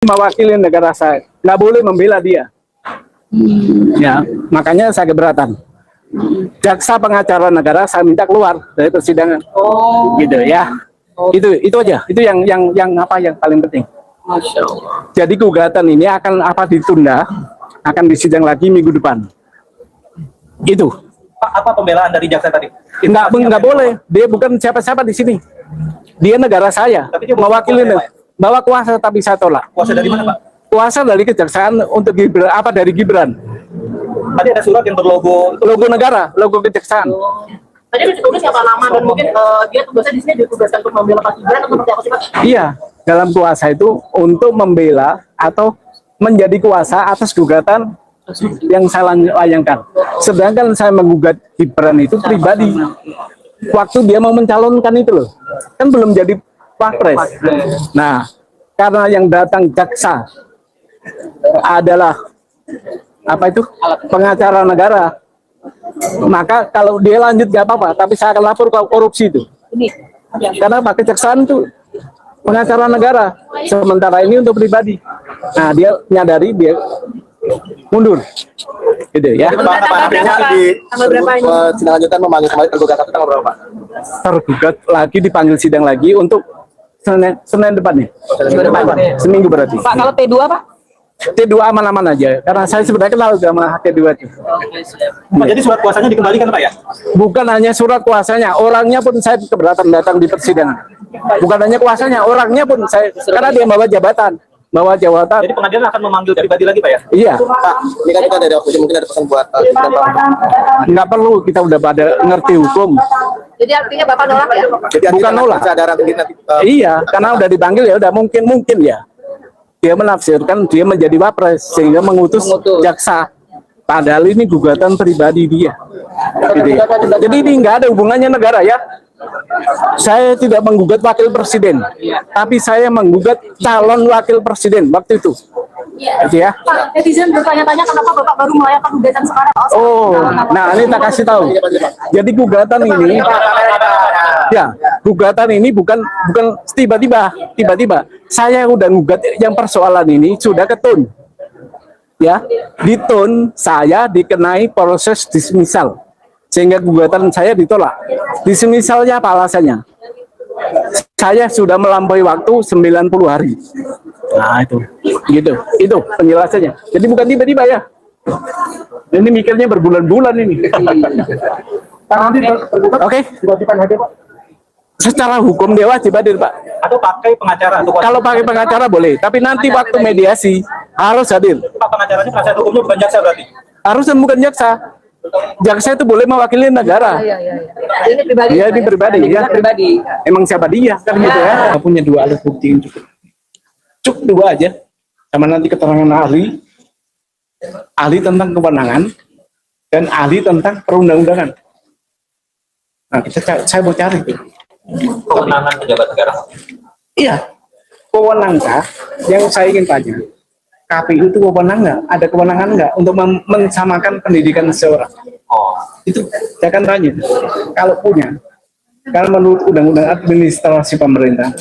mewakili negara saya, nggak boleh membela dia. Ya, makanya saya keberatan. Jaksa pengacara negara saya minta keluar dari persidangan. Gitu ya. Itu aja. Itu yang apa yang paling penting. Masya Allah. Jadi gugatan ini akan ditunda, akan disidang lagi minggu depan. Itu. Pak, apa pembelaan dari jaksa tadi? Nggak boleh. Dia bukan siapa-siapa di sini. Dia negara saya. Tapi dia mewakili kuasa, Pak? bawa kuasa, tapi saya tolak. Kuasa dari mana, Pak? Kuasa dari kejaksaan untuk Gibran, dari Gibran. Tadi ada surat yang berlogo Logo negara, logo kejaksaan. Tadi udah ditulis siapa nama dan mungkin dia tugasnya di sini ditugaskan untuk membela Pak Gibran atau seperti apa sih Pak? Iya, dalam kuasa itu untuk membela atau menjadi kuasa atas gugatan yang saya layangkan. Sedangkan saya menggugat Gibran itu pribadi. Waktu dia mau mencalonkan itu loh, kan belum jadi Wapres. Nah, karena yang datang jaksa adalah apa itu pengacara negara, maka kalau dia lanjut gak apa-apa, tapi saya akan lapor ke korupsi itu. Karena Pak Kejaksaan itu pengacara negara, sementara ini untuk pribadi. Nah, dia nyadari, dia mundur. Gitu ya. sidang lanjutan memanggil kembali tergugat tapi tanggal berapa, Pak? Tergugat lagi, dipanggil sidang lagi untuk Senin depan nih. Seminggu berarti. Pak, kalau T2 Pak? T2 aman-aman aja, karena saya sebenarnya kenal sama T2 itu. Pak, jadi surat kuasanya dikembalikan, Pak ya? Bukan hanya surat kuasanya, orangnya pun saya keberatan datang di persidangan. Bukan hanya kuasanya, orangnya pun saya, karena dia bawa jabatan. Jadi pengadilan akan memanggil pribadi lagi, Pak ya? Iya, Pak, ini kan kita ada mungkin ada pesan buat nggak perlu, kita udah pada ngerti hukum. Jadi artinya Bapak nolak ya? Bukan nolak. Sadar nanti Iya, karena udah dipanggil ya udah mungkin ya. Dia menafsirkan dia menjadi wapres sehingga mengutus jaksa. Padahal ini gugatan pribadi dia. Gitu ya. Jadi ini nggak ada hubungannya negara ya. Saya tidak menggugat wakil presiden, tapi saya menggugat calon wakil presiden waktu itu. Gitu ya. Pak, netizen bertanya-tanya kenapa Bapak baru melayangkan gugatan sekarang? Oh, nah ini tak kasih tahu. Jadi gugatan ini, ya, gugatan ini bukan tiba-tiba. Saya udah gugat yang persoalan ini sudah ketun, ya, ditun saya dikenai proses dismisal, sehingga gugatan saya ditolak. Dismisalnya apa alasannya? Saya sudah melampaui waktu 90 hari. Nah itu penjelasannya. Jadi bukan tiba-tiba ya. Ini mikirnya berbulan-bulan ini. Oke. Secara hukum dia wajib hadir, Pak. atau pakai pengacara untuk Kalau pakai pengacara boleh, tapi nanti waktu mediasi harus hadir. Pak, pengacaranya penasihat hukumnya bukan jaksa berarti? Harusnya bukan jaksa. Jaksa itu boleh mewakili negara. Ini pribadi. Dia ini pribadi, ya. Pribadi. Emang siapa dia kan gitu ya. Kita punya dua alat bukti yang cukup dua aja. Sama nanti keterangan ahli tentang kewenangan dan ahli tentang perundang-undangan. Nah, saya mau cari itu. Kewenangan pejabat negara. Iya, kewenangan yang saya ingin tanya. KPU itu wewenang nggak? Ada kewenangan nggak untuk mensamakan pendidikan seseorang? Oh, Itu saya akan tanya. Kalau punya, karena menurut Undang-Undang Administrasi Pemerintah,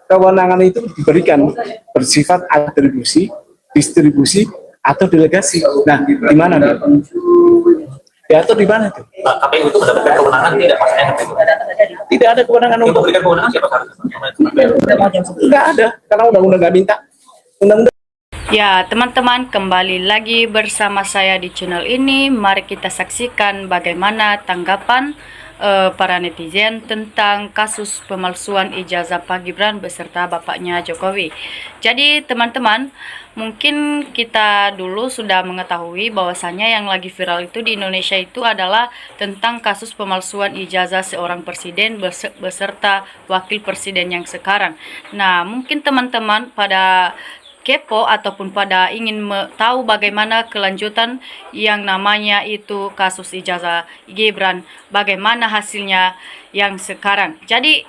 kewenangan itu diberikan bersifat atribusi, distribusi, atau delegasi. Nah, di mana? Diatur di mana tuh? KPU itu mendapatkan kewenangan tidak maksudnya KPU? Tidak ada kewenangan Yang untuk memberikan kewenangan siapa seharusnya? nggak ada, karena undang-undang nggak minta. Undang-undang. Ya, teman-teman, kembali lagi bersama saya di channel ini. Mari kita saksikan bagaimana tanggapan para netizen tentang kasus pemalsuan ijazah Pak Gibran beserta bapaknya Jokowi. Jadi, teman-teman, mungkin kita dulu sudah mengetahui bahwasannya yang lagi viral itu di Indonesia itu adalah tentang kasus pemalsuan ijazah seorang presiden beserta wakil presiden yang sekarang. Nah, mungkin teman-teman pada kepo ataupun pada ingin tahu bagaimana kelanjutan yang namanya itu kasus ijazah Gibran, bagaimana hasilnya yang sekarang. Jadi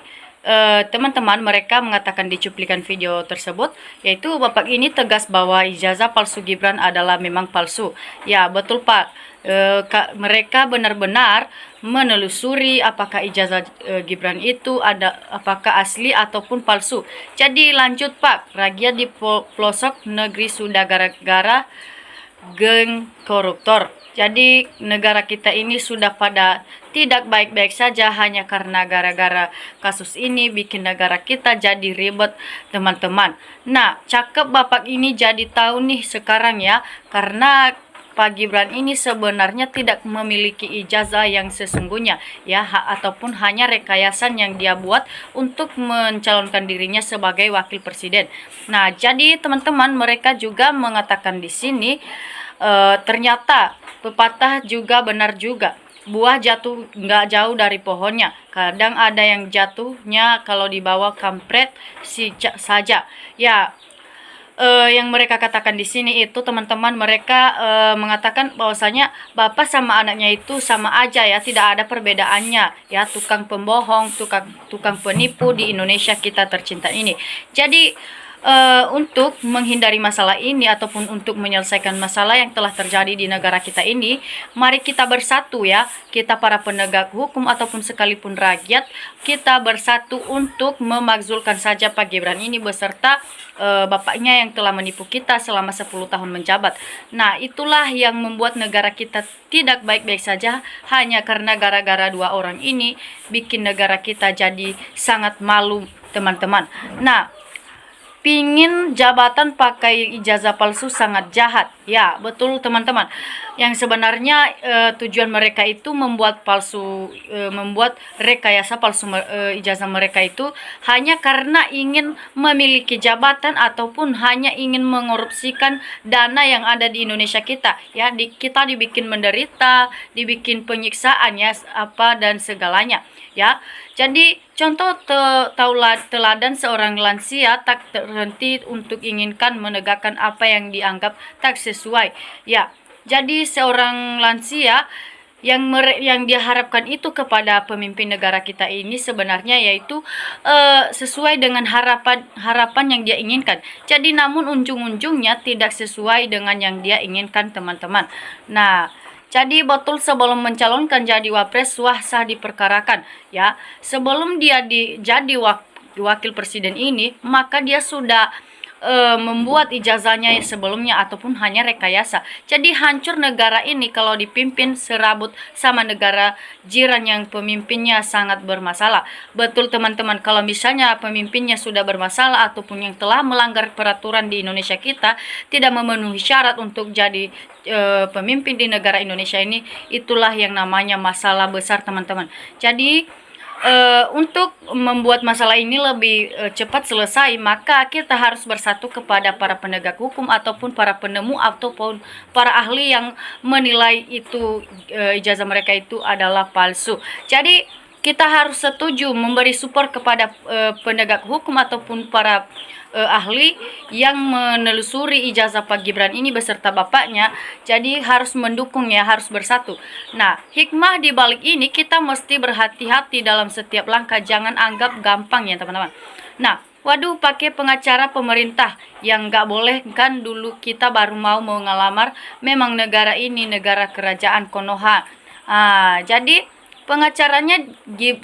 teman-teman mereka mengatakan di cuplikan video tersebut, yaitu Bapak ini tegas bahwa ijazah palsu Gibran adalah memang palsu. Ya, betul Pak. Mereka benar-benar menelusuri apakah ijazah Gibran itu apakah asli ataupun palsu. Jadi lanjut Pak, rakyat di pelosok negeri sudah gara-gara geng koruptor. Jadi negara kita ini sudah pada tidak baik-baik saja hanya karena gara-gara kasus ini bikin negara kita jadi ribet teman-teman. Nah, cakep Bapak ini jadi tahu nih sekarang ya, karena Pak Gibran ini sebenarnya tidak memiliki ijazah yang sesungguhnya ya, ataupun hanya rekayasan yang dia buat untuk mencalonkan dirinya sebagai wakil presiden. Nah, jadi teman-teman mereka juga mengatakan di sini ternyata pepatah juga benar juga. Buah jatuh nggak jauh dari pohonnya. Kadang ada yang jatuhnya kalau dibawa kampret saja. Ya, yang mereka katakan di sini itu teman-teman mereka mengatakan bahwasanya bapak sama anaknya itu sama aja ya, tidak ada perbedaannya ya, tukang pembohong, tukang penipu di Indonesia kita tercinta ini. Jadi untuk menghindari masalah ini ataupun untuk menyelesaikan masalah yang telah terjadi di negara kita ini, mari kita bersatu ya, kita para penegak hukum ataupun sekalipun rakyat, kita bersatu untuk memakzulkan saja Pak Gibran ini beserta bapaknya yang telah menipu kita selama 10 tahun menjabat. Nah, itulah yang membuat negara kita tidak baik-baik saja hanya karena gara-gara dua orang ini bikin negara kita jadi sangat malu teman-teman. Nah, pingin jabatan pakai ijazah palsu sangat jahat. Ya, betul teman-teman. Yang sebenarnya tujuan mereka itu membuat rekayasa palsu ijazah mereka itu hanya karena ingin memiliki jabatan ataupun hanya ingin mengorupsikan dana yang ada di Indonesia kita. Ya, kita dibikin menderita, dibikin penyiksaan ya, apa dan segalanya. Ya, jadi contoh teladan seorang lansia tak terhenti untuk inginkan menegakkan apa yang dianggap tak sesuai. Ya, jadi seorang lansia yang dia harapkan itu kepada pemimpin negara kita ini sebenarnya yaitu sesuai dengan harapan yang dia inginkan. Jadi namun ujung-ujungnya tidak sesuai dengan yang dia inginkan teman-teman. Nah, jadi betul sebelum mencalonkan jadi wapres sah diperkarakan ya. Sebelum dia jadi wakil presiden ini, maka dia sudah membuat ijazahnya sebelumnya ataupun hanya rekayasa. Jadi hancur negara ini kalau dipimpin serabut sama negara jiran yang pemimpinnya sangat bermasalah. Betul teman-teman, kalau misalnya pemimpinnya sudah bermasalah ataupun yang telah melanggar peraturan di Indonesia kita, tidak memenuhi syarat untuk jadi pemimpin di negara Indonesia ini, itulah yang namanya masalah besar teman-teman. Jadi untuk membuat masalah ini lebih cepat selesai, maka kita harus bersatu kepada para penegak hukum ataupun para penemu ataupun para ahli yang menilai itu ijazah mereka itu adalah palsu. Jadi kita harus setuju memberi support kepada penegak hukum ataupun para ahli yang menelusuri ijazah Pak Gibran ini beserta bapaknya. Jadi harus mendukung ya, harus bersatu. Nah, hikmah di balik ini kita mesti berhati-hati dalam setiap langkah, jangan anggap gampang ya teman-teman. Nah, waduh, pakai pengacara pemerintah yang nggak boleh kan, dulu kita baru mau ngelamar, memang negara ini negara kerajaan Konoha. Jadi pengacaranya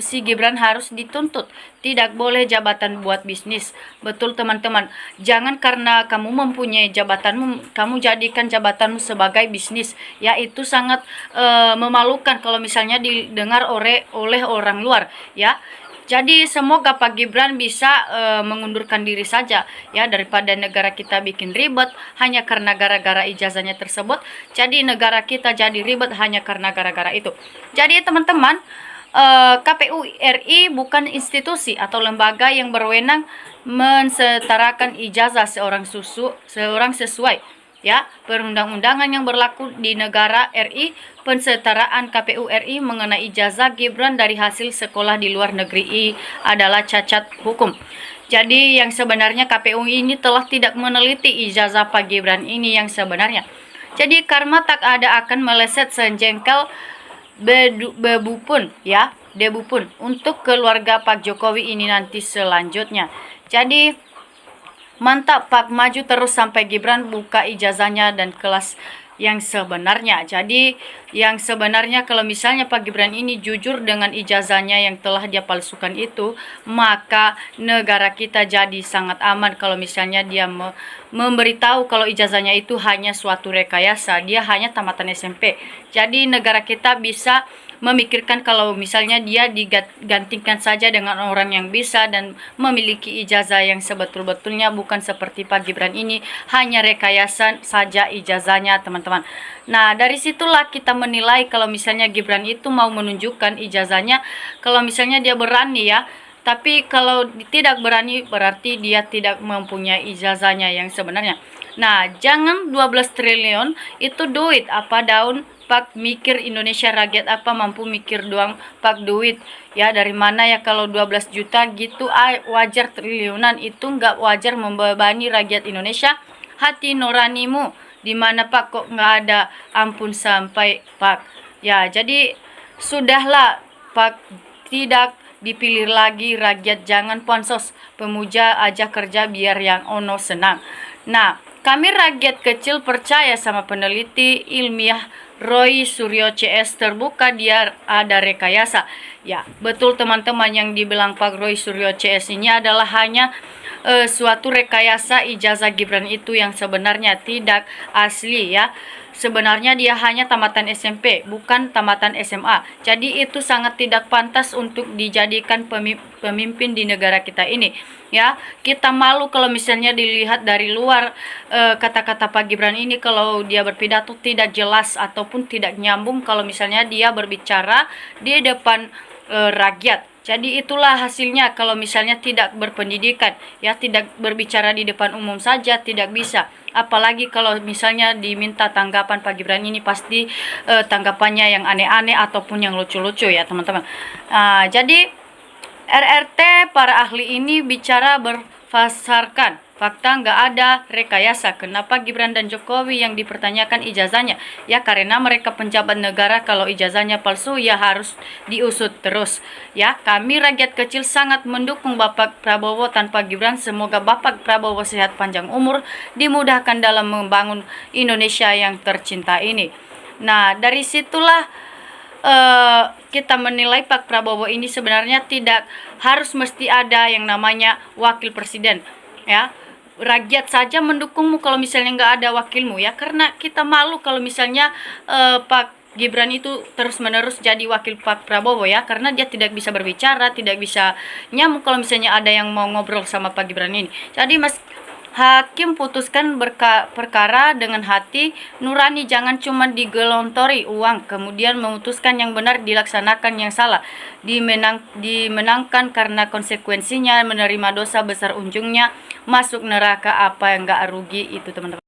si Gibran harus dituntut. Tidak boleh jabatan buat bisnis. Betul teman-teman. Jangan karena kamu mempunyai jabatanmu, kamu jadikan jabatanmu sebagai bisnis. Ya, itu sangat memalukan kalau misalnya didengar oleh orang luar. Ya. Jadi semoga Pak Gibran bisa mengundurkan diri saja ya, daripada negara kita bikin ribet hanya karena gara-gara ijazahnya tersebut. Jadi negara kita jadi ribet hanya karena gara-gara itu. Jadi teman-teman, KPU RI bukan institusi atau lembaga yang berwenang mensetarakan ijazah seorang sesuai ya perundang-undangan yang berlaku di negara RI. Pensetaraan KPU RI mengenai ijazah Gibran dari hasil sekolah di luar negeri adalah cacat hukum. Jadi yang sebenarnya KPU ini telah tidak meneliti ijazah Pak Gibran ini yang sebenarnya. Jadi karma tak ada akan meleset sejengkal bebu pun ya. debu pun untuk keluarga Pak Jokowi ini nanti selanjutnya. Jadi mantap Pak, maju terus sampai Gibran buka ijazahnya dan kelas yang sebenarnya. Jadi yang sebenarnya kalau misalnya Pak Gibran ini jujur dengan ijazahnya yang telah dia palsukan itu, maka negara kita jadi sangat aman. Kalau misalnya dia memberitahu kalau ijazahnya itu hanya suatu rekayasa, dia hanya tamatan SMP. Jadi negara kita bisa memikirkan kalau misalnya dia digantikan saja dengan orang yang bisa dan memiliki ijazah yang sebetul-betulnya, bukan seperti Pak Gibran ini hanya rekayasa saja ijazahnya, teman-teman. Nah, dari situlah kita menilai kalau misalnya Gibran itu mau menunjukkan ijazahnya, kalau misalnya dia berani ya. Tapi kalau tidak berani berarti dia tidak mempunyai ijazahnya yang sebenarnya. Nah, jangan 12 triliun itu duit apa daun Pak, mikir Indonesia rakyat apa mampu mikir doang Pak duit ya, dari mana ya kalau 12 juta gitu wajar, triliunan itu nggak wajar membebani rakyat Indonesia. Hati nuranimu di mana Pak, kok nggak ada ampun sampai Pak ya. Jadi sudahlah Pak, tidak dipilih lagi rakyat, jangan pansos pemuja aja kerja biar yang ono senang. Nah, kami rakyat kecil percaya sama peneliti ilmiah Roy Suryo CS, terbuka dia ada rekayasa. Ya, betul teman-teman, yang dibilang Pak Roy Suryo CS ini adalah hanya suatu rekayasa ijazah Gibran itu yang sebenarnya tidak asli ya. Sebenarnya dia hanya tamatan SMP, bukan tamatan SMA. Jadi itu sangat tidak pantas untuk dijadikan pemimpin di negara kita ini. Ya, kita malu kalau misalnya dilihat dari luar kata-kata Pak Gibran ini, kalau dia berpidato tidak jelas ataupun tidak nyambung kalau misalnya dia berbicara di depan rakyat. Jadi itulah hasilnya kalau misalnya tidak berpendidikan, ya tidak berbicara di depan umum saja tidak bisa. Apalagi kalau misalnya diminta tanggapan Pak Gibran ini, pasti tanggapannya yang aneh-aneh ataupun yang lucu-lucu ya teman-teman. Jadi RRT para ahli ini bicara berdasarkan fakta, nggak ada rekayasa. Kenapa Gibran dan Jokowi yang dipertanyakan ijazahnya? Ya karena mereka penjabat negara, kalau ijazahnya palsu ya harus diusut terus. Ya, kami rakyat kecil sangat mendukung Bapak Prabowo tanpa Gibran. Semoga Bapak Prabowo sehat panjang umur, dimudahkan dalam membangun Indonesia yang tercinta ini. Nah, dari situlah kita menilai Pak Prabowo ini sebenarnya tidak harus mesti ada yang namanya wakil presiden ya. Rakyat saja mendukungmu kalau misalnya nggak ada wakilmu ya, karena kita malu kalau misalnya Pak Gibran itu terus-menerus jadi wakil Pak Prabowo ya, karena dia tidak bisa berbicara, tidak bisa nyamuk kalau misalnya ada yang mau ngobrol sama Pak Gibran ini. Jadi hakim putuskan perkara dengan hati nurani, jangan cuma digelontori uang kemudian memutuskan yang benar, dilaksanakan yang salah, dimenangkan karena konsekuensinya menerima dosa besar, ujungnya masuk neraka, apa yang nggak rugi itu teman-teman.